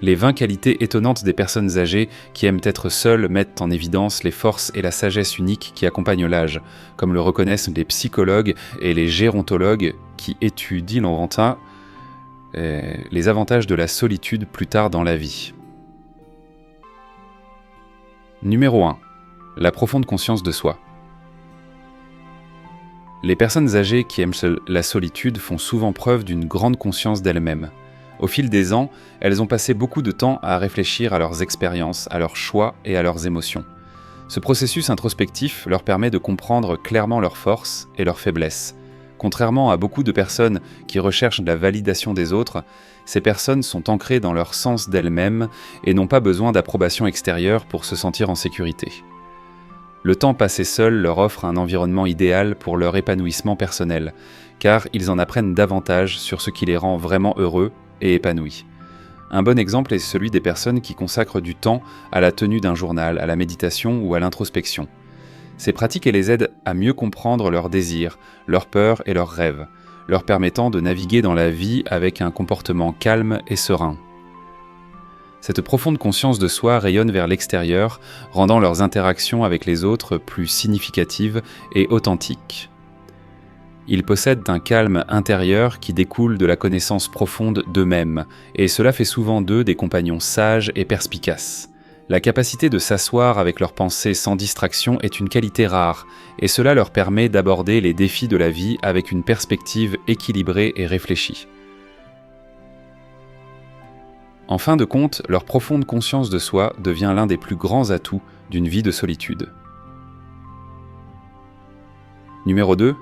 Les 20 qualités étonnantes des personnes âgées qui aiment être seules mettent en évidence les forces et la sagesse unique qui accompagnent l'âge, comme le reconnaissent les psychologues et les gérontologues qui étudient les avantages de la solitude plus tard dans la vie. Numéro 1. La profonde conscience de soi. Les personnes âgées qui aiment la solitude font souvent preuve d'une grande conscience d'elles-mêmes. Au fil des ans, elles ont passé beaucoup de temps à réfléchir à leurs expériences, à leurs choix et à leurs émotions. Ce processus introspectif leur permet de comprendre clairement leurs forces et leurs faiblesses. Contrairement à beaucoup de personnes qui recherchent la validation des autres, ces personnes sont ancrées dans leur sens d'elles-mêmes et n'ont pas besoin d'approbation extérieure pour se sentir en sécurité. Le temps passé seul leur offre un environnement idéal pour leur épanouissement personnel, car ils en apprennent davantage sur ce qui les rend vraiment heureux et épanouis. Un bon exemple est celui des personnes qui consacrent du temps à la tenue d'un journal, à la méditation ou à l'introspection. Ces pratiques les aident à mieux comprendre leurs désirs, leurs peurs et leurs rêves, leur permettant de naviguer dans la vie avec un comportement calme et serein. Cette profonde conscience de soi rayonne vers l'extérieur, rendant leurs interactions avec les autres plus significatives et authentiques. Ils possèdent un calme intérieur qui découle de la connaissance profonde d'eux-mêmes, et cela fait souvent d'eux des compagnons sages et perspicaces. La capacité de s'asseoir avec leurs pensées sans distraction est une qualité rare, et cela leur permet d'aborder les défis de la vie avec une perspective équilibrée et réfléchie. En fin de compte, leur profonde conscience de soi devient l'un des plus grands atouts d'une vie de solitude. Numéro 2.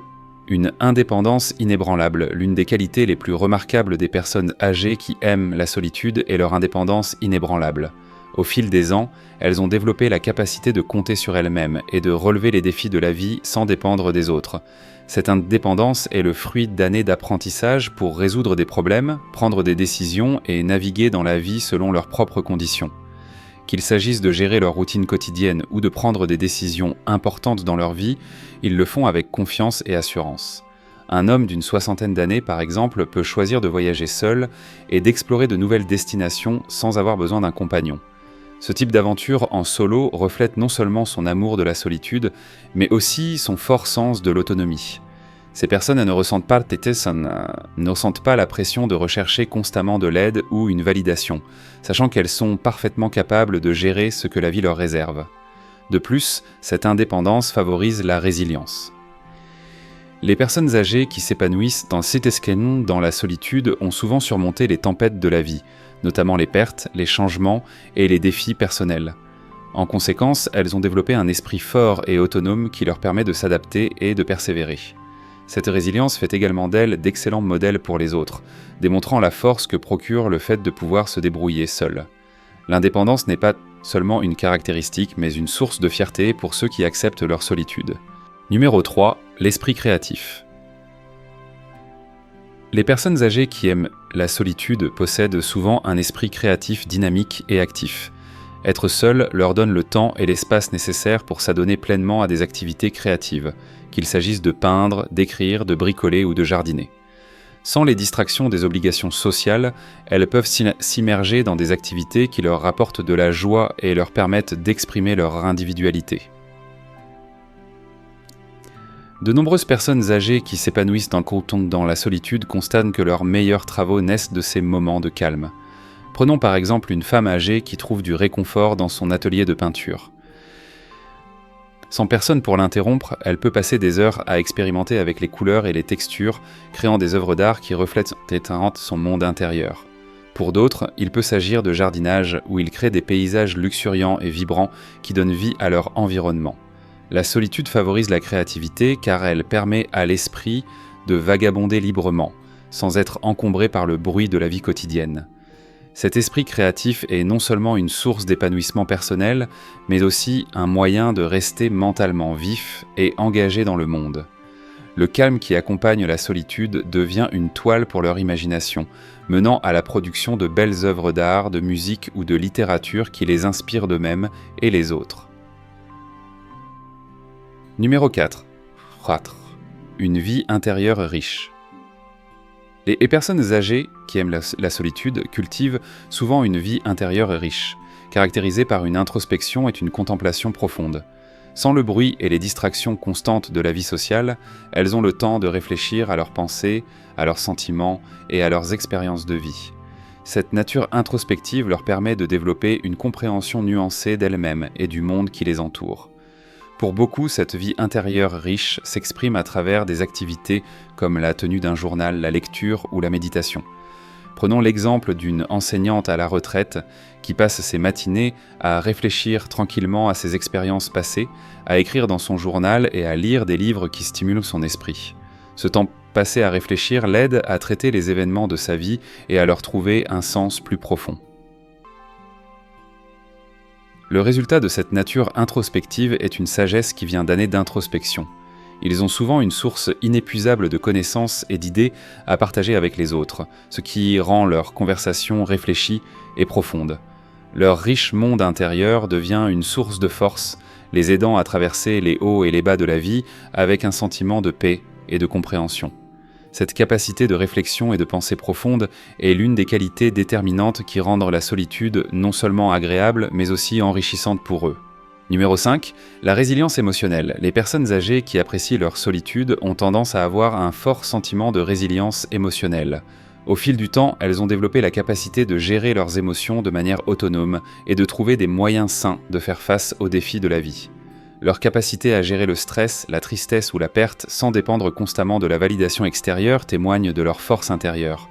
Une indépendance inébranlable. L'une des qualités les plus remarquables des personnes âgées qui aiment la solitude est leur indépendance inébranlable. Au fil des ans, elles ont développé la capacité de compter sur elles-mêmes et de relever les défis de la vie sans dépendre des autres. Cette indépendance est le fruit d'années d'apprentissage pour résoudre des problèmes, prendre des décisions et naviguer dans la vie selon leurs propres conditions. Qu'il s'agisse de gérer leur routine quotidienne ou de prendre des décisions importantes dans leur vie, ils le font avec confiance et assurance. Un homme d'une 60aine d'années, par exemple, peut choisir de voyager seul et d'explorer de nouvelles destinations sans avoir besoin d'un compagnon. Ce type d'aventure en solo reflète non seulement son amour de la solitude, mais aussi son fort sens de l'autonomie. Ces personnes ne ressentent pas la pression de rechercher constamment de l'aide ou une validation, sachant qu'elles sont parfaitement capables de gérer ce que la vie leur réserve. De plus, cette indépendance favorise la résilience. Les personnes âgées qui s'épanouissent dans la solitude ont souvent surmonté les tempêtes de la vie, notamment les pertes, les changements et les défis personnels. En conséquence, elles ont développé un esprit fort et autonome qui leur permet de s'adapter et de persévérer. Cette résilience fait également d'elles d'excellents modèles pour les autres, démontrant la force que procure le fait de pouvoir se débrouiller seul. L'indépendance n'est pas seulement une caractéristique, mais une source de fierté pour ceux qui acceptent leur solitude. Numéro 3. L'esprit créatif. Les personnes âgées qui aiment la solitude possèdent souvent un esprit créatif dynamique et actif. Être seul leur donne le temps et l'espace nécessaires pour s'adonner pleinement à des activités créatives, qu'il s'agisse de peindre, d'écrire, de bricoler ou de jardiner. Sans les distractions des obligations sociales, elles peuvent s'immerger dans des activités qui leur rapportent de la joie et leur permettent d'exprimer leur individualité. De nombreuses personnes âgées qui s'épanouissent dans la solitude constatent que leurs meilleurs travaux naissent de ces moments de calme. Prenons par exemple une femme âgée qui trouve du réconfort dans son atelier de peinture. Sans personne pour l'interrompre, elle peut passer des heures à expérimenter avec les couleurs et les textures, créant des œuvres d'art qui reflètent son monde intérieur. Pour d'autres, il peut s'agir de jardinage où ils créent des paysages luxuriants et vibrants qui donnent vie à leur environnement. La solitude favorise la créativité car elle permet à l'esprit de vagabonder librement, sans être encombré par le bruit de la vie quotidienne. Cet esprit créatif est non seulement une source d'épanouissement personnel, mais aussi un moyen de rester mentalement vif et engagé dans le monde. Le calme qui accompagne la solitude devient une toile pour leur imagination, menant à la production de belles œuvres d'art, de musique ou de littérature qui les inspirent d'eux-mêmes et les autres. Numéro 4. Une vie intérieure riche. Les personnes âgées qui aiment la solitude cultivent souvent une vie intérieure riche, caractérisée par une introspection et une contemplation profonde. Sans le bruit et les distractions constantes de la vie sociale, elles ont le temps de réfléchir à leurs pensées, à leurs sentiments et à leurs expériences de vie. Cette nature introspective leur permet de développer une compréhension nuancée d'elles-mêmes et du monde qui les entoure. Pour beaucoup, cette vie intérieure riche s'exprime à travers des activités comme la tenue d'un journal, la lecture ou la méditation. Prenons l'exemple d'une enseignante à la retraite qui passe ses matinées à réfléchir tranquillement à ses expériences passées, à écrire dans son journal et à lire des livres qui stimulent son esprit. Ce temps passé à réfléchir l'aide à traiter les événements de sa vie et à leur trouver un sens plus profond. Le résultat de cette nature introspective est une sagesse qui vient d'années d'introspection. Ils ont souvent une source inépuisable de connaissances et d'idées à partager avec les autres, ce qui rend leur conversation réfléchie et profonde. Leur riche monde intérieur devient une source de force, les aidant à traverser les hauts et les bas de la vie avec un sentiment de paix et de compréhension. Cette capacité de réflexion et de pensée profonde est l'une des qualités déterminantes qui rendent la solitude non seulement agréable, mais aussi enrichissante pour eux. Numéro 5, la résilience émotionnelle. Les personnes âgées qui apprécient leur solitude ont tendance à avoir un fort sentiment de résilience émotionnelle. Au fil du temps, elles ont développé la capacité de gérer leurs émotions de manière autonome et de trouver des moyens sains de faire face aux défis de la vie. Leur capacité à gérer le stress, la tristesse ou la perte sans dépendre constamment de la validation extérieure témoigne de leur force intérieure.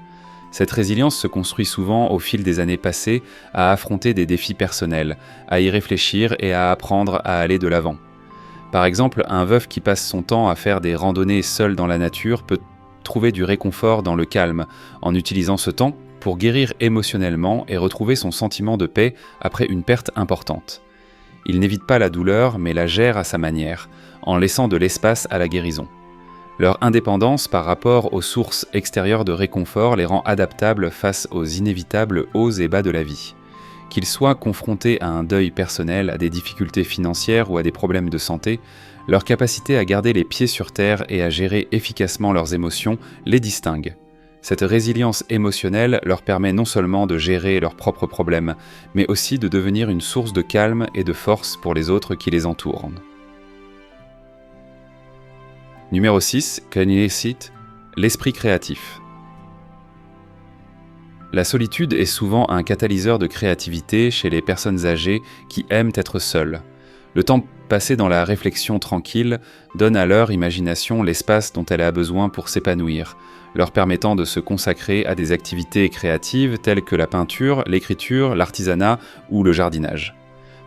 Cette résilience se construit souvent au fil des années passées à affronter des défis personnels, à y réfléchir et à apprendre à aller de l'avant. Par exemple, un veuf qui passe son temps à faire des randonnées seul dans la nature peut trouver du réconfort dans le calme, en utilisant ce temps pour guérir émotionnellement et retrouver son sentiment de paix après une perte importante. Il n'évite pas la douleur, mais la gère à sa manière, en laissant de l'espace à la guérison. Leur indépendance par rapport aux sources extérieures de réconfort les rend adaptables face aux inévitables hauts et bas de la vie. Qu'ils soient confrontés à un deuil personnel, à des difficultés financières ou à des problèmes de santé, leur capacité à garder les pieds sur terre et à gérer efficacement leurs émotions les distingue. Cette résilience émotionnelle leur permet non seulement de gérer leurs propres problèmes, mais aussi de devenir une source de calme et de force pour les autres qui les entourent. Numéro 6, Kinesit, l'esprit créatif. La solitude est souvent un catalyseur de créativité chez les personnes âgées qui aiment être seules. Le temps passé dans la réflexion tranquille donne à leur imagination l'espace dont elle a besoin pour s'épanouir, leur permettant de se consacrer à des activités créatives telles que la peinture, l'écriture, l'artisanat ou le jardinage.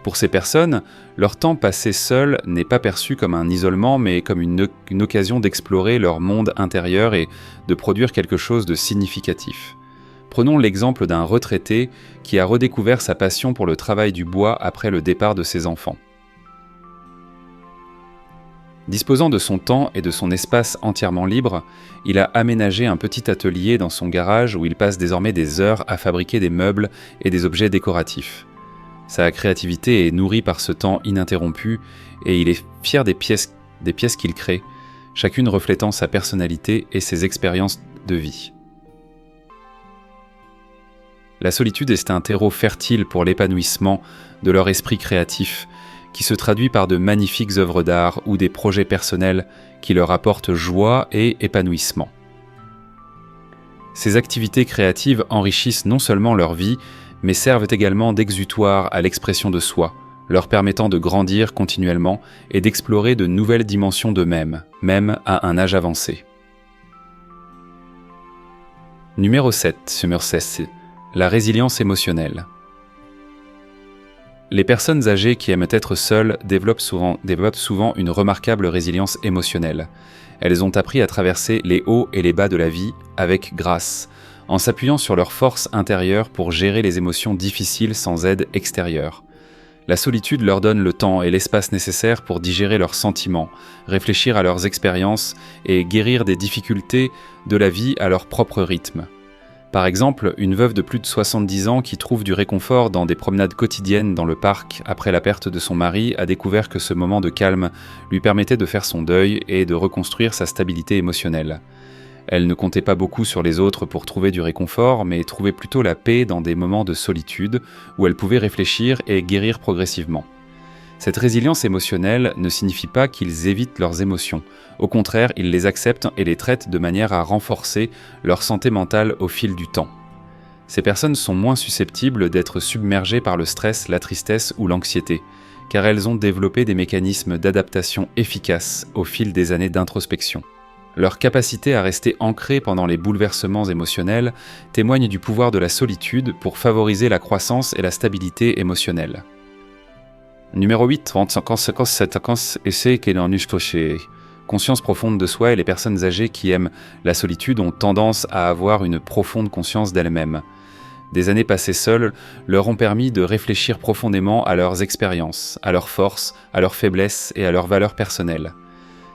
Pour ces personnes, leur temps passé seul n'est pas perçu comme un isolement, mais comme une occasion d'explorer leur monde intérieur et de produire quelque chose de significatif. Prenons l'exemple d'un retraité qui a redécouvert sa passion pour le travail du bois après le départ de ses enfants. Disposant de son temps et de son espace entièrement libre, il a aménagé un petit atelier dans son garage où il passe désormais des heures à fabriquer des meubles et des objets décoratifs. Sa créativité est nourrie par ce temps ininterrompu et il est fier des pièces qu'il crée, chacune reflétant sa personnalité et ses expériences de vie. La solitude est un terreau fertile pour l'épanouissement de leur esprit créatif, qui se traduit par de magnifiques œuvres d'art ou des projets personnels qui leur apportent joie et épanouissement. Ces activités créatives enrichissent non seulement leur vie, mais servent également d'exutoire à l'expression de soi, leur permettant de grandir continuellement et d'explorer de nouvelles dimensions d'eux-mêmes, même à un âge avancé. Numéro 7, Somerset, la résilience émotionnelle. Les personnes âgées qui aiment être seules développent souvent une remarquable résilience émotionnelle. Elles ont appris à traverser les hauts et les bas de la vie avec grâce, en s'appuyant sur leur force intérieure pour gérer les émotions difficiles sans aide extérieure. La solitude leur donne le temps et l'espace nécessaires pour digérer leurs sentiments, réfléchir à leurs expériences et guérir des difficultés de la vie à leur propre rythme. Par exemple, une veuve de plus de 70 ans qui trouve du réconfort dans des promenades quotidiennes dans le parc après la perte de son mari a découvert que ce moment de calme lui permettait de faire son deuil et de reconstruire sa stabilité émotionnelle. Elle ne comptait pas beaucoup sur les autres pour trouver du réconfort, mais trouvait plutôt la paix dans des moments de solitude où elle pouvait réfléchir et guérir progressivement. Cette résilience émotionnelle ne signifie pas qu'ils évitent leurs émotions. Au contraire, ils les acceptent et les traitent de manière à renforcer leur santé mentale au fil du temps. Ces personnes sont moins susceptibles d'être submergées par le stress, la tristesse ou l'anxiété, car elles ont développé des mécanismes d'adaptation efficaces au fil des années d'introspection. Leur capacité à rester ancrées pendant les bouleversements émotionnels témoigne du pouvoir de la solitude pour favoriser la croissance et la stabilité émotionnelle. Numéro 8, conscience profonde de soi, et les personnes âgées qui aiment la solitude ont tendance à avoir une profonde conscience d'elles-mêmes. Des années passées seules leur ont permis de réfléchir profondément à leurs expériences, à leurs forces, à leurs faiblesses et à leurs valeurs personnelles.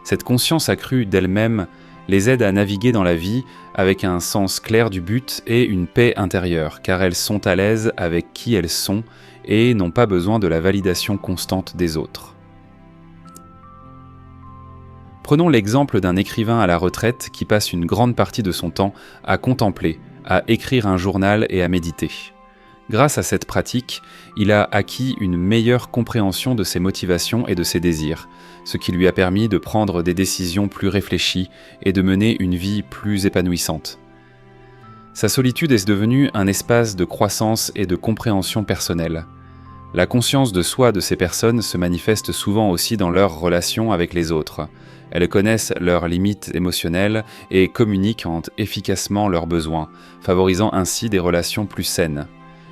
Cette conscience accrue d'elles-mêmes les aide à naviguer dans la vie avec un sens clair du but et une paix intérieure, car elles sont à l'aise avec qui elles sont et n'ont pas besoin de la validation constante des autres. Prenons l'exemple d'un écrivain à la retraite qui passe une grande partie de son temps à contempler, à écrire un journal et à méditer. Grâce à cette pratique, il a acquis une meilleure compréhension de ses motivations et de ses désirs, ce qui lui a permis de prendre des décisions plus réfléchies et de mener une vie plus épanouissante. Sa solitude est devenue un espace de croissance et de compréhension personnelle. La conscience de soi de ces personnes se manifeste souvent aussi dans leurs relations avec les autres. Elles connaissent leurs limites émotionnelles et communiquent efficacement leurs besoins, favorisant ainsi des relations plus saines.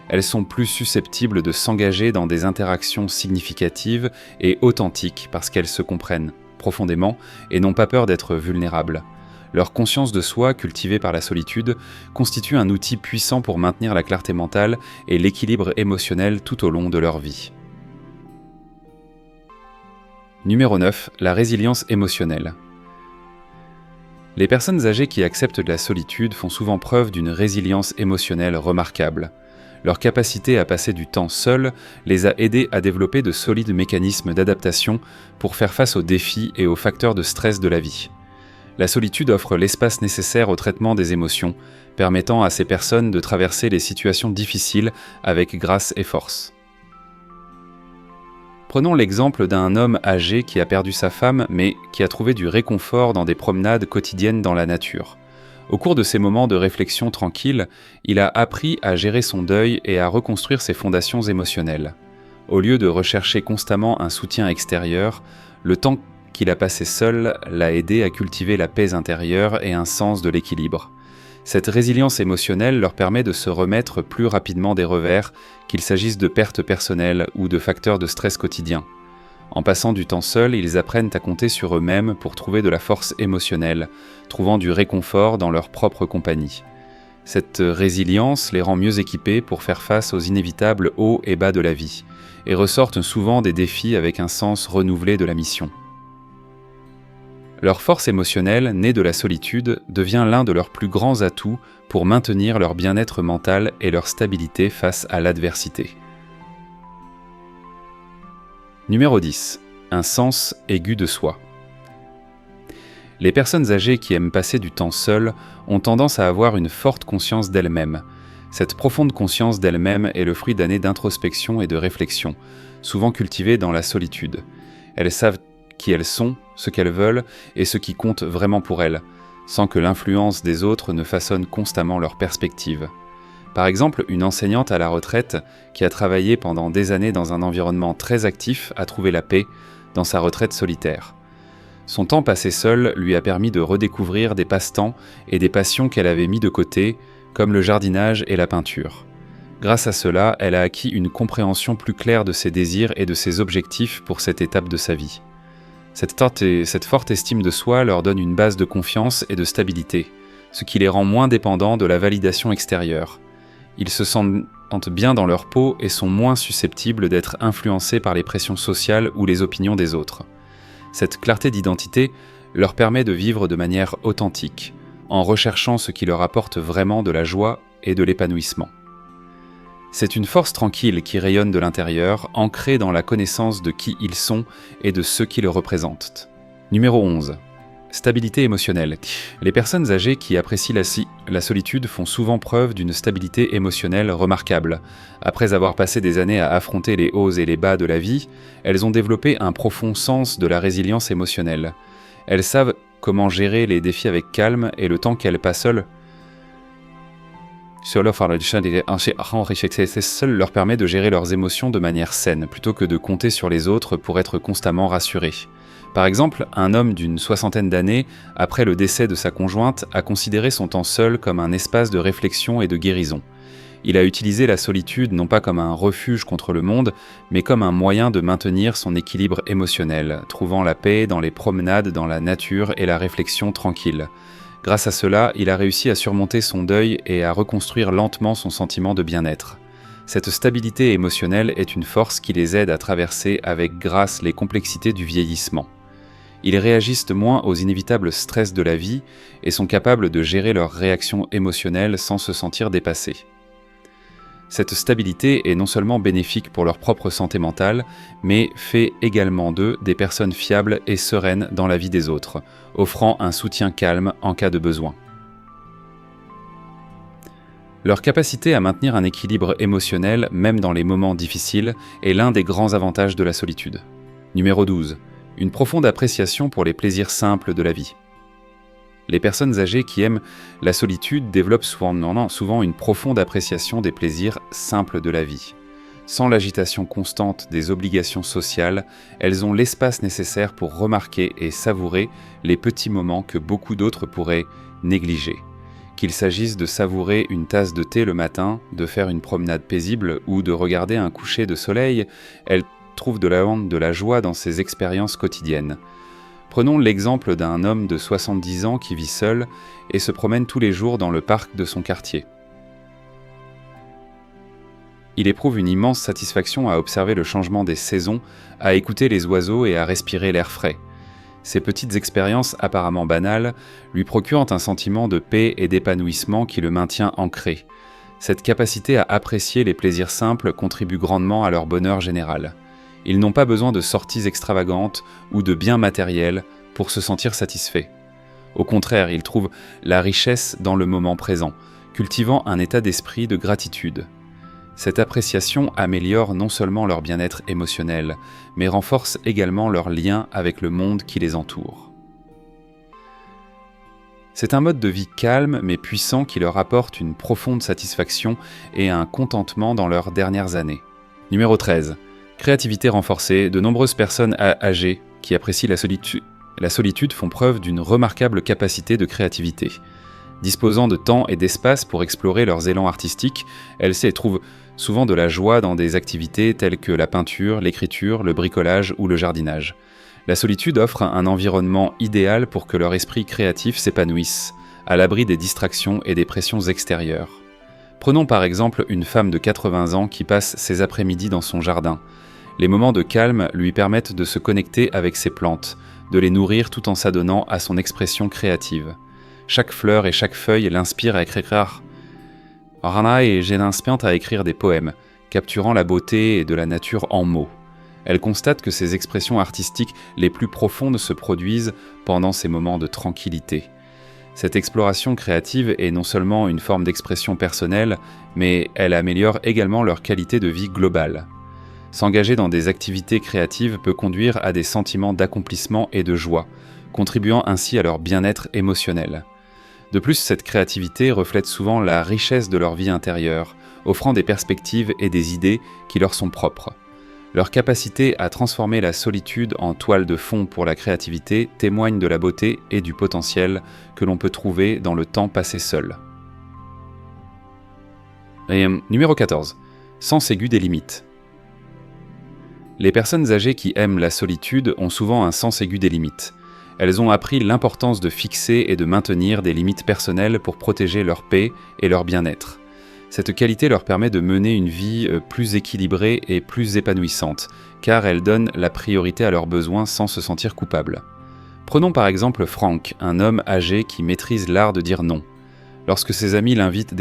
Elles sont plus susceptibles de s'engager dans des interactions significatives et authentiques parce qu'elles se comprennent profondément et n'ont pas peur d'être vulnérables. Leur conscience de soi, cultivée par la solitude, constitue un outil puissant pour maintenir la clarté mentale et l'équilibre émotionnel tout au long de leur vie. Numéro 9. La résilience émotionnelle. Les personnes âgées qui acceptent de la solitude font souvent preuve d'une résilience émotionnelle remarquable. Leur capacité à passer du temps seul les a aidés à développer de solides mécanismes d'adaptation pour faire face aux défis et aux facteurs de stress de la vie. La solitude offre l'espace nécessaire au traitement des émotions, permettant à ces personnes de traverser les situations difficiles avec grâce et force. Prenons l'exemple d'un homme âgé qui a perdu sa femme, mais qui a trouvé du réconfort dans des promenades quotidiennes dans la nature. Au cours de ces moments de réflexion tranquille, il a appris à gérer son deuil et à reconstruire ses fondations émotionnelles. Au lieu de rechercher constamment un soutien extérieur, le temps qu'il a passé seul l'a aidé à cultiver la paix intérieure et un sens de l'équilibre. Cette résilience émotionnelle leur permet de se remettre plus rapidement des revers, qu'il s'agisse de pertes personnelles ou de facteurs de stress quotidien. En passant du temps seul, ils apprennent à compter sur eux-mêmes pour trouver de la force émotionnelle, trouvant du réconfort dans leur propre compagnie. Cette résilience les rend mieux équipés pour faire face aux inévitables hauts et bas de la vie, et ressortent souvent des défis avec un sens renouvelé de la mission. Leur force émotionnelle, née de la solitude, devient l'un de leurs plus grands atouts pour maintenir leur bien-être mental et leur stabilité face à l'adversité. Numéro 10. Un sens aigu de soi. Les personnes âgées qui aiment passer du temps seules ont tendance à avoir une forte conscience d'elles-mêmes. Cette profonde conscience d'elles-mêmes est le fruit d'années d'introspection et de réflexion, souvent cultivées dans la solitude. Elles savent qui elles sont, ce qu'elles veulent et ce qui compte vraiment pour elles, sans que l'influence des autres ne façonne constamment leur perspective. Par exemple, une enseignante à la retraite qui a travaillé pendant des années dans un environnement très actif a trouvé la paix dans sa retraite solitaire. Son temps passé seul lui a permis de redécouvrir des passe-temps et des passions qu'elle avait mis de côté, comme le jardinage et la peinture. Grâce à cela, elle a acquis une compréhension plus claire de ses désirs et de ses objectifs pour cette étape de sa vie. Cette forte estime de soi leur donne une base de confiance et de stabilité, ce qui les rend moins dépendants de la validation extérieure. Ils se sentent bien dans leur peau et sont moins susceptibles d'être influencés par les pressions sociales ou les opinions des autres. Cette clarté d'identité leur permet de vivre de manière authentique, en recherchant ce qui leur apporte vraiment de la joie et de l'épanouissement. C'est une force tranquille qui rayonne de l'intérieur, ancrée dans la connaissance de qui ils sont et de ce qui le représentent. Numéro 11. Stabilité émotionnelle. Les personnes âgées qui apprécient la solitude font souvent preuve d'une stabilité émotionnelle remarquable. Après avoir passé des années à affronter les hauts et les bas de la vie, elles ont développé un profond sens de la résilience émotionnelle. Elles savent comment gérer les défis avec calme et le temps qu'elles passent seules seul leur permet de gérer leurs émotions de manière saine, plutôt que de compter sur les autres pour être constamment rassurés. Par exemple, un homme d'une 60aine d'années, après le décès de sa conjointe, a considéré son temps seul comme un espace de réflexion et de guérison. Il a utilisé la solitude non pas comme un refuge contre le monde, mais comme un moyen de maintenir son équilibre émotionnel, trouvant la paix dans les promenades dans la nature et la réflexion tranquille. Grâce à cela, il a réussi à surmonter son deuil et à reconstruire lentement son sentiment de bien-être. Cette stabilité émotionnelle est une force qui les aide à traverser avec grâce les complexités du vieillissement. Ils réagissent moins aux inévitables stress de la vie et sont capables de gérer leurs réactions émotionnelles sans se sentir dépassés. Cette stabilité est non seulement bénéfique pour leur propre santé mentale, mais fait également d'eux des personnes fiables et sereines dans la vie des autres, offrant un soutien calme en cas de besoin. Leur capacité à maintenir un équilibre émotionnel, même dans les moments difficiles, est l'un des grands avantages de la solitude. Numéro 12. Une profonde appréciation pour les plaisirs simples de la vie. Les personnes âgées qui aiment la solitude développent souvent une profonde appréciation des plaisirs simples de la vie. Sans l'agitation constante des obligations sociales, elles ont l'espace nécessaire pour remarquer et savourer les petits moments que beaucoup d'autres pourraient négliger. Qu'il s'agisse de savourer une tasse de thé le matin, de faire une promenade paisible ou de regarder un coucher de soleil, elles trouvent de la joie dans ces expériences quotidiennes. Prenons l'exemple d'un homme de 70 ans qui vit seul et se promène tous les jours dans le parc de son quartier. Il éprouve une immense satisfaction à observer le changement des saisons, à écouter les oiseaux et à respirer l'air frais. Ces petites expériences apparemment banales lui procurent un sentiment de paix et d'épanouissement qui le maintient ancré. Cette capacité à apprécier les plaisirs simples contribue grandement à leur bonheur général. Ils n'ont pas besoin de sorties extravagantes ou de biens matériels pour se sentir satisfaits. Au contraire, ils trouvent la richesse dans le moment présent, cultivant un état d'esprit de gratitude. Cette appréciation améliore non seulement leur bien-être émotionnel, mais renforce également leur lien avec le monde qui les entoure. C'est un mode de vie calme mais puissant qui leur apporte une profonde satisfaction et un contentement dans leurs dernières années. Numéro 13. Créativité renforcée. De nombreuses personnes âgées qui apprécient la solitude font preuve d'une remarquable capacité de créativité. Disposant de temps et d'espace pour explorer leurs élans artistiques, elles trouvent souvent de la joie dans des activités telles que la peinture, l'écriture, le bricolage ou le jardinage. La solitude offre un environnement idéal pour que leur esprit créatif s'épanouisse, à l'abri des distractions et des pressions extérieures. Prenons par exemple une femme de 80 ans qui passe ses après-midi dans son jardin. Les moments de calme lui permettent de se connecter avec ses plantes, de les nourrir tout en s'adonnant à son expression créative. Chaque fleur et chaque feuille l'inspire à écrire. Rana et j'ai l'inspirante à écrire des poèmes, capturant la beauté de la nature en mots. Elle constate que ses expressions artistiques les plus profondes se produisent pendant ces moments de tranquillité. Cette exploration créative est non seulement une forme d'expression personnelle, mais elle améliore également leur qualité de vie globale. S'engager dans des activités créatives peut conduire à des sentiments d'accomplissement et de joie, contribuant ainsi à leur bien-être émotionnel. De plus, cette créativité reflète souvent la richesse de leur vie intérieure, offrant des perspectives et des idées qui leur sont propres. Leur capacité à transformer la solitude en toile de fond pour la créativité témoigne de la beauté et du potentiel que l'on peut trouver dans le temps passé seul. Numéro 14. Sens aigu des limites. Les personnes âgées qui aiment la solitude ont souvent un sens aigu des limites. Elles ont appris l'importance de fixer et de maintenir des limites personnelles pour protéger leur paix et leur bien-être. Cette qualité leur permet de mener une vie plus équilibrée et plus épanouissante, car elle donne la priorité à leurs besoins sans se sentir coupable. Prenons par exemple Frank, un homme âgé qui maîtrise l'art de dire non. Lorsque ses amis l'invitent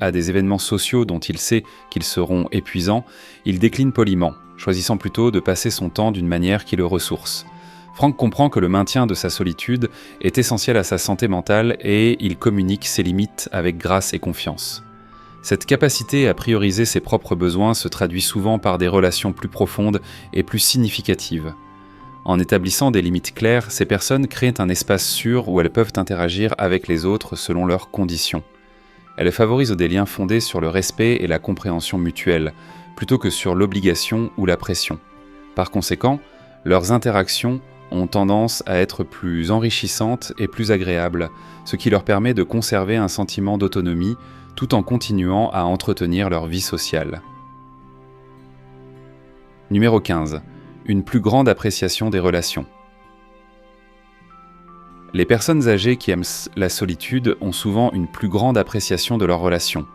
à des événements sociaux dont il sait qu'ils seront épuisants, il décline poliment, choisissant plutôt de passer son temps d'une manière qui le ressource. Frank comprend que le maintien de sa solitude est essentiel à sa santé mentale et il communique ses limites avec grâce et confiance. Cette capacité à prioriser ses propres besoins se traduit souvent par des relations plus profondes et plus significatives. En établissant des limites claires, ces personnes créent un espace sûr où elles peuvent interagir avec les autres selon leurs conditions. Elles favorisent des liens fondés sur le respect et la compréhension mutuelle, plutôt que sur l'obligation ou la pression. Par conséquent, leurs interactions ont tendance à être plus enrichissantes et plus agréables, ce qui leur permet de conserver un sentiment d'autonomie tout en continuant à entretenir leur vie sociale. Numéro 15. Une plus grande appréciation des relations. Les personnes âgées qui aiment la solitude ont souvent une plus grande appréciation de leurs relations.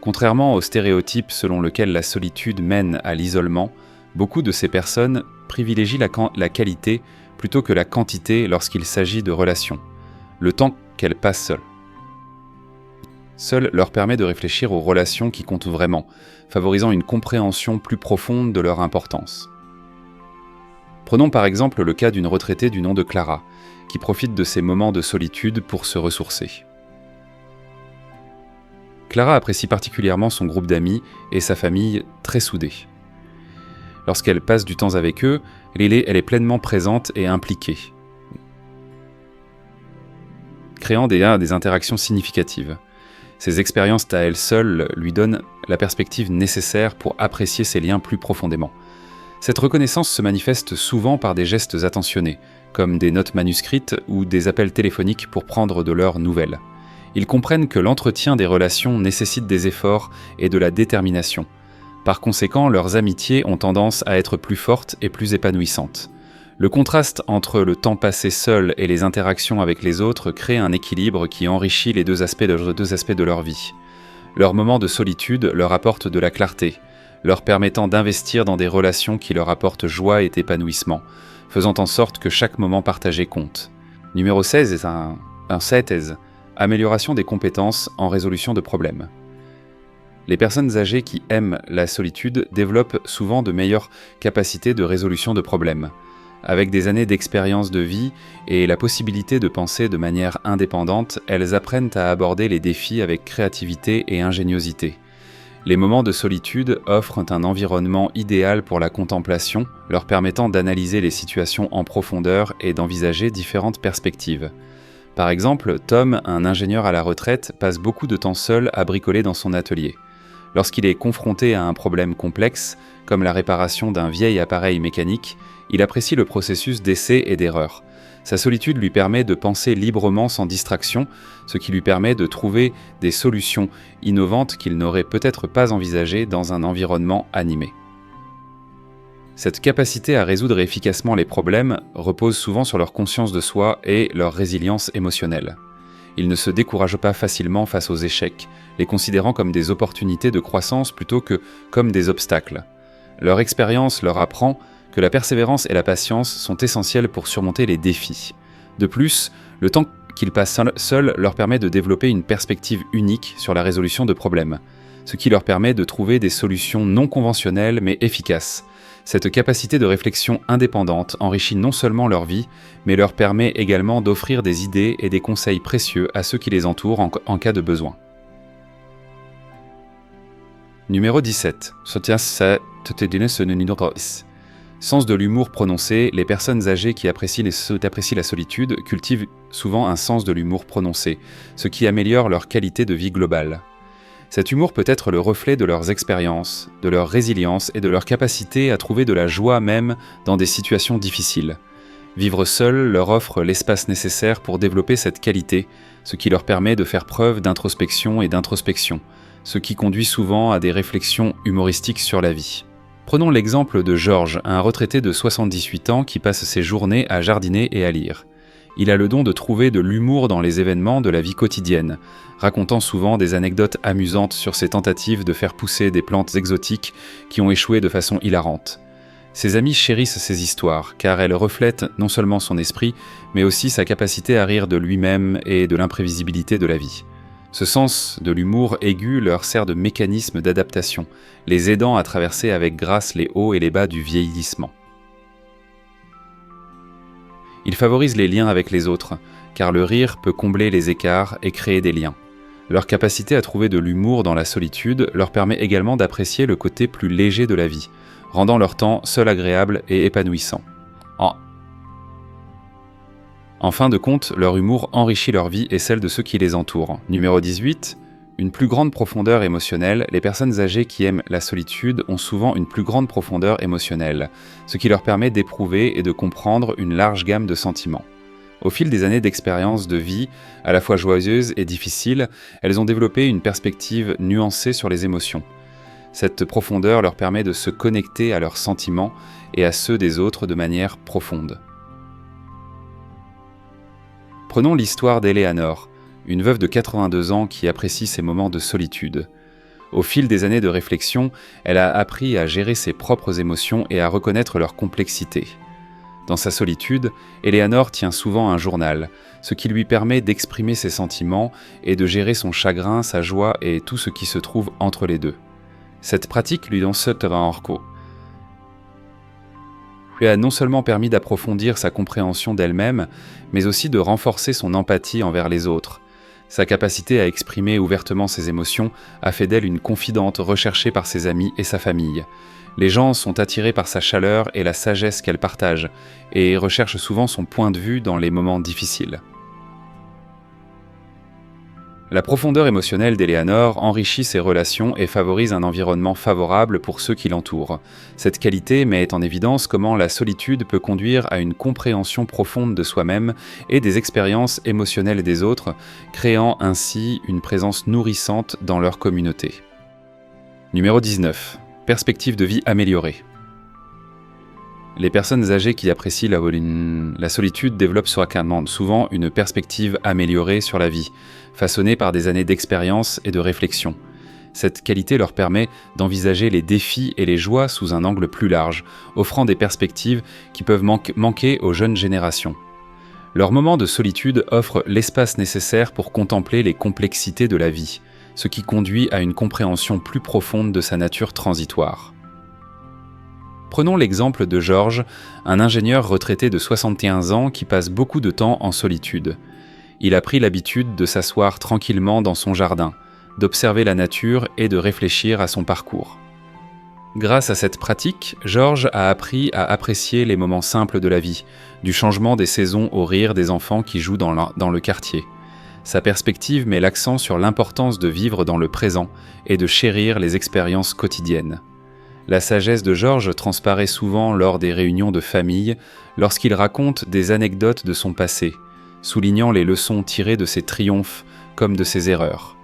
Contrairement au stéréotype selon lequel la solitude mène à l'isolement, beaucoup de ces personnes privilégient la qualité plutôt que la quantité lorsqu'il s'agit de relations. Le temps qu'elles passent seules. Seul leur permet de réfléchir aux relations qui comptent vraiment, favorisant une compréhension plus profonde de leur importance. Prenons par exemple le cas d'une retraitée du nom de Clara, qui profite de ces moments de solitude pour se ressourcer. Clara apprécie particulièrement son groupe d'amis et sa famille très soudée. Lorsqu'elle passe du temps avec eux, elle est pleinement présente et impliquée, créant des interactions significatives. Ces expériences à elle seule lui donnent la perspective nécessaire pour apprécier ces liens plus profondément. Cette reconnaissance se manifeste souvent par des gestes attentionnés, comme des notes manuscrites ou des appels téléphoniques pour prendre de leurs nouvelles. Ils comprennent que l'entretien des relations nécessite des efforts et de la détermination. Par conséquent, leurs amitiés ont tendance à être plus fortes et plus épanouissantes. Le contraste entre le temps passé seul et les interactions avec les autres crée un équilibre qui enrichit les deux aspects de leur vie. Leurs moments de solitude leur apportent de la clarté, leur permettant d'investir dans des relations qui leur apportent joie et épanouissement, faisant en sorte que chaque moment partagé compte. Numéro 16 est un thèse. Amélioration des compétences en résolution de problèmes. Les personnes âgées qui aiment la solitude développent souvent de meilleures capacités de résolution de problèmes. Avec des années d'expérience de vie et la possibilité de penser de manière indépendante, elles apprennent à aborder les défis avec créativité et ingéniosité. Les moments de solitude offrent un environnement idéal pour la contemplation, leur permettant d'analyser les situations en profondeur et d'envisager différentes perspectives. Par exemple, Tom, un ingénieur à la retraite, passe beaucoup de temps seul à bricoler dans son atelier. Lorsqu'il est confronté à un problème complexe, comme la réparation d'un vieil appareil mécanique, il apprécie le processus d'essai et d'erreur. Sa solitude lui permet de penser librement sans distraction, ce qui lui permet de trouver des solutions innovantes qu'il n'aurait peut-être pas envisagées dans un environnement animé. Cette capacité à résoudre efficacement les problèmes repose souvent sur leur conscience de soi et leur résilience émotionnelle. Ils ne se découragent pas facilement face aux échecs, les considérant comme des opportunités de croissance plutôt que comme des obstacles. Leur expérience leur apprend que la persévérance et la patience sont essentielles pour surmonter les défis. De plus, le temps qu'ils passent seuls leur permet de développer une perspective unique sur la résolution de problèmes, ce qui leur permet de trouver des solutions non conventionnelles mais efficaces. Cette capacité de réflexion indépendante enrichit non seulement leur vie, mais leur permet également d'offrir des idées et des conseils précieux à ceux qui les entourent en cas de besoin. Numéro 17. Sens de l'humour prononcé, les personnes âgées qui apprécient la solitude cultivent souvent un sens de l'humour prononcé, ce qui améliore leur qualité de vie globale. Cet humour peut être le reflet de leurs expériences, de leur résilience et de leur capacité à trouver de la joie même dans des situations difficiles. Vivre seul leur offre l'espace nécessaire pour développer cette qualité, ce qui leur permet de faire preuve d'introspection et d'introspection, ce qui conduit souvent à des réflexions humoristiques sur la vie. Prenons l'exemple de Georges, un retraité de 78 ans qui passe ses journées à jardiner et à lire. Il a le don de trouver de l'humour dans les événements de la vie quotidienne, racontant souvent des anecdotes amusantes sur ses tentatives de faire pousser des plantes exotiques qui ont échoué de façon hilarante. Ses amis chérissent ces histoires, car elles reflètent non seulement son esprit, mais aussi sa capacité à rire de lui-même et de l'imprévisibilité de la vie. Ce sens de l'humour aigu leur sert de mécanisme d'adaptation, les aidant à traverser avec grâce les hauts et les bas du vieillissement. Ils favorisent les liens avec les autres, car le rire peut combler les écarts et créer des liens. Leur capacité à trouver de l'humour dans la solitude leur permet également d'apprécier le côté plus léger de la vie, rendant leur temps seul agréable et épanouissant. En fin de compte, leur humour enrichit leur vie et celle de ceux qui les entourent. Numéro 18. Une plus grande profondeur émotionnelle. Les personnes âgées qui aiment la solitude ont souvent une plus grande profondeur émotionnelle, ce qui leur permet d'éprouver et de comprendre une large gamme de sentiments. Au fil des années d'expérience de vie, à la fois joyeuses et difficiles, elles ont développé une perspective nuancée sur les émotions. Cette profondeur leur permet de se connecter à leurs sentiments et à ceux des autres de manière profonde. Prenons l'histoire d'Eleanor, une veuve de 82 ans qui apprécie ses moments de solitude. Au fil des années de réflexion, elle a appris à gérer ses propres émotions et à reconnaître leur complexité. Dans sa solitude, Eleanor tient souvent un journal, ce qui lui permet d'exprimer ses sentiments et de gérer son chagrin, sa joie et tout ce qui se trouve entre les deux. Cette pratique lui a non seulement permis d'approfondir sa compréhension d'elle-même, mais aussi de renforcer son empathie envers les autres. Sa capacité à exprimer ouvertement ses émotions a fait d'elle une confidente recherchée par ses amis et sa famille. Les gens sont attirés par sa chaleur et la sagesse qu'elle partage, et recherchent souvent son point de vue dans les moments difficiles. La profondeur émotionnelle d'Eleanor enrichit ses relations et favorise un environnement favorable pour ceux qui l'entourent. Cette qualité met en évidence comment la solitude peut conduire à une compréhension profonde de soi-même et des expériences émotionnelles des autres, créant ainsi une présence nourrissante dans leur communauté. Numéro 19. Perspective de vie améliorée. Les personnes âgées qui apprécient la solitude développent souvent une perspective améliorée sur la vie, façonnée par des années d'expérience et de réflexion. Cette qualité leur permet d'envisager les défis et les joies sous un angle plus large, offrant des perspectives qui peuvent manquer aux jeunes générations. Leur moment de solitude offre l'espace nécessaire pour contempler les complexités de la vie, ce qui conduit à une compréhension plus profonde de sa nature transitoire. Prenons l'exemple de George, un ingénieur retraité de 71 ans qui passe beaucoup de temps en solitude. Il a pris l'habitude de s'asseoir tranquillement dans son jardin, d'observer la nature et de réfléchir à son parcours. Grâce à cette pratique, George a appris à apprécier les moments simples de la vie, du changement des saisons au rire des enfants qui jouent dans le quartier. Sa perspective met l'accent sur l'importance de vivre dans le présent et de chérir les expériences quotidiennes. La sagesse de George transparaît souvent lors des réunions de famille, lorsqu'il raconte des anecdotes de son passé, soulignant les leçons tirées de ses triomphes comme de ses erreurs.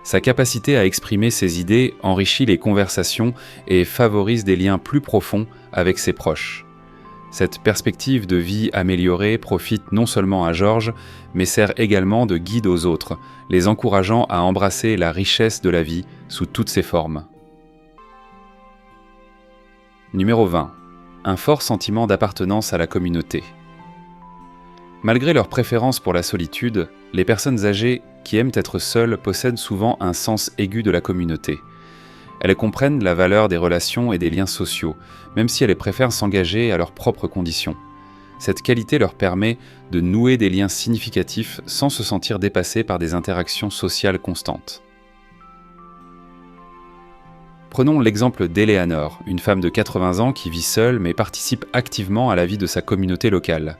Sa capacité à exprimer ses idées enrichit les conversations et favorise des liens plus profonds avec ses proches. Cette perspective de vie améliorée profite non seulement à George, mais sert également de guide aux autres, les encourageant à embrasser la richesse de la vie sous toutes ses formes. Numéro 20. Un fort sentiment d'appartenance à la communauté. Malgré leur préférence pour la solitude, les personnes âgées qui aiment être seules possèdent souvent un sens aigu de la communauté. Elles comprennent la valeur des relations et des liens sociaux, même si elles préfèrent s'engager à leurs propres conditions. Cette qualité leur permet de nouer des liens significatifs sans se sentir dépassées par des interactions sociales constantes. Prenons l'exemple d'Eleanor, une femme de 80 ans qui vit seule mais participe activement à la vie de sa communauté locale.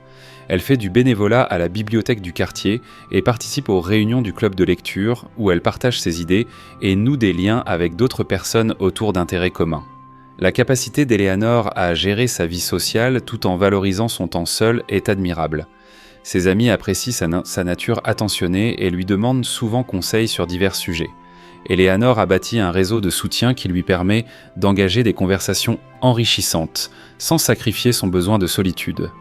Elle fait du bénévolat à la bibliothèque du quartier et participe aux réunions du club de lecture où elle partage ses idées et noue des liens avec d'autres personnes autour d'intérêts communs. La capacité d'Eleanor à gérer sa vie sociale tout en valorisant son temps seul est admirable. Ses amis apprécient sa nature attentionnée et lui demandent souvent conseil sur divers sujets. Eleanor a bâti un réseau de soutien qui lui permet d'engager des conversations enrichissantes, sans sacrifier son besoin de solitude.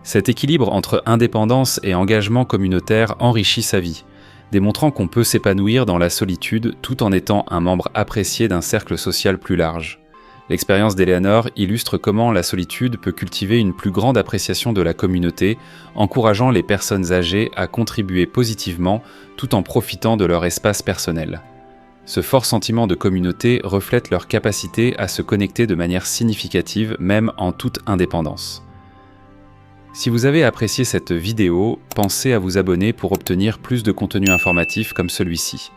Cet équilibre entre indépendance et engagement communautaire enrichit sa vie, démontrant qu'on peut s'épanouir dans la solitude tout en étant un membre apprécié d'un cercle social plus large. L'expérience d'Eleanor illustre comment la solitude peut cultiver une plus grande appréciation de la communauté, encourageant les personnes âgées à contribuer positivement tout en profitant de leur espace personnel. Ce fort sentiment de communauté reflète leur capacité à se connecter de manière significative, même en toute indépendance. Si vous avez apprécié cette vidéo, pensez à vous abonner pour obtenir plus de contenu informatif comme celui-ci.